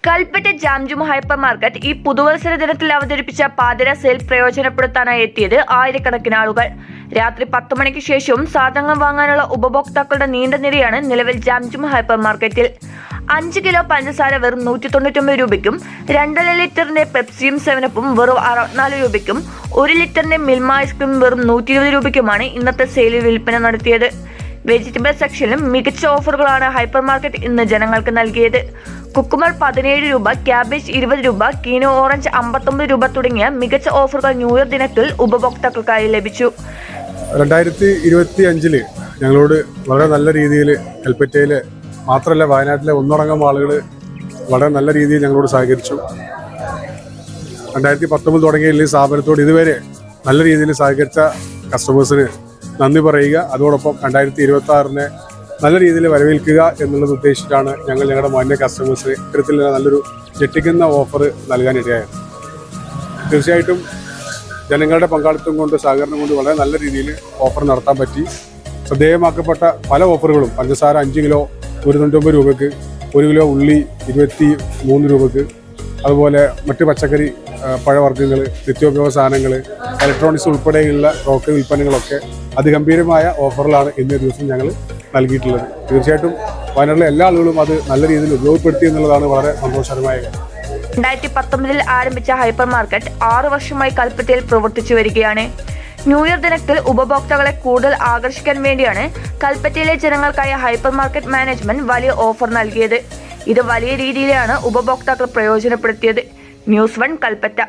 Kalpetta ജാംജും hyper market ഈ പുതുവത്സര ദിനത്തിൽ അവതരിപ്പിച്ച പാതിര സെയിൽ പ്രയോജനപ്പെടുത്താനായി എത്തിയത് ആയിരക്കണക്കിന് ആളുകൾ. രാത്രി 10 മണിക്ക് ശേഷവും സാധനങ്ങൾ വാങ്ങാനുള്ള ഉപഭോക്താക്കളുടെ നീണ്ട നിരയാണ് നിലവിൽ ജാംജും ഹൈപ്പർ മാർക്കറ്റിൽ. 5 കിലോ പഞ്ചസാര വെറും 199 രൂപയ്ക്കും 2.5 ലിറ്ററിന്റെ പെപ്സിയും 7-അപ്പും വെറും 64 രൂപയ്ക്കും 1 ലിറ്ററിന്റെ മിൽമ ഐസ്ക്രീം വെറും 120 രൂപയ്ക്കുമാണ് ഇന്നത്തെ സെയിലിൽ വിൽപ്പന നടത്തിയത്. വെജിറ്റബിൾ സെക്ഷനിലും മികച്ച ഓഫറുകളാണ് ഹൈപ്പർ മാർക്കറ്റ് ഇന്ന് ജനങ്ങൾക്ക് നൽകിയത്. കുക്കുമർ 17 രൂപ, ക്യാബേജ് 20 രൂപ, കീനോ ഓറഞ്ച് 59 രൂപ തുടങ്ങിയ മികച്ച ഓഫറുകൾ ന്യൂ ഇയർ ദിനത്തിൽ ഉപഭോക്താക്കൾക്കായി ലഭിച്ചു. 2025 ഞങ്ങളോട് വളരെ നല്ല രീതിയിൽ കൽപ്പറ്റയിൽ മാത്രമല്ല വയനാട്ടിലെ ഒന്നടങ്കം ആളുകൾ വളരെ നല്ല രീതിയിൽ ഞങ്ങളോട് സഹകരിച്ചു. 2019 തുടങ്ങിയ ഈ സ്ഥാപനത്തോട് ഇതുവരെ നല്ല രീതിയിൽ സഹകരിച്ച കസ്റ്റമേഴ്സിന് നന്ദി പറയുക. അതോടൊപ്പം 2026 നല്ല രീതിയിൽ വരവേൽക്കുക എന്നുള്ളത് ഉദ്ദേശിച്ചിട്ടാണ് ഞങ്ങളുടെ മാന്യ കസ്റ്റമേഴ്സിന് ഇത്തരത്തിൽ നല്ലൊരു ഞെട്ടിക്കുന്ന ഓഫർ നൽകാനിടയായത്. തീർച്ചയായിട്ടും ജനങ്ങളുടെ പങ്കാളിത്തം കൊണ്ട് സഹകരണം കൊണ്ട് വളരെ നല്ല രീതിയിൽ ഓഫർ നടത്താൻ പറ്റി. ശ്രദ്ധേയമാക്കപ്പെട്ട പല ഓഫറുകളും പഞ്ചസാര 5 കിലോ 199 രൂപയ്ക്ക്, 1 കിലോ ഉള്ളി 23 രൂപയ്ക്ക്, അതുപോലെ മറ്റ് പച്ചക്കറി പഴവർഗ്ഗങ്ങൾ, നിത്യോപയോഗ സാധനങ്ങൾ, ഇലക്ട്രോണിക്സ് ഉൾപ്പെടെയുള്ള റോക്കറി ഉൽപ്പന്നങ്ങളൊക്കെ അതിഗംഭീരമായ ഓഫറിലാണ് ഇന്നേ ദിവസം ഞങ്ങൾ നൽകിയിട്ടുള്ളത്. തീർച്ചയായിട്ടും വയനാട്ടിലെ എല്ലാ ആളുകളും അത് നല്ല രീതിയിൽ ഉപയോഗപ്പെടുത്തി എന്നുള്ളതാണ് വളരെ സന്തോഷകരമായ കാര്യം. 2019 ആരംഭിച്ച ഹൈപ്പർ മാർക്കറ്റ് 6 വർഷമായി കൽപ്പറ്റയിൽ പ്രവർത്തിച്ചു വരികയാണ്. ന്യൂ ഇയർ ദിനത്തിൽ ഉപഭോക്താക്കളെ കൂടുതൽ ആകർഷിക്കാൻ വേണ്ടിയാണ് കൽപ്പറ്റയിലെ ജനങ്ങൾക്കായി ഹൈപ്പർ മാർക്കറ്റ് മാനേജ്മെന്റ് വലിയ ഓഫർ നൽകിയത്. ഇത് വലിയ രീതിയിലാണ് ഉപഭോക്താക്കൾ പ്രയോജനപ്പെടുത്തിയത്. ന്യൂസ് 1 കൽപ്പറ്റ.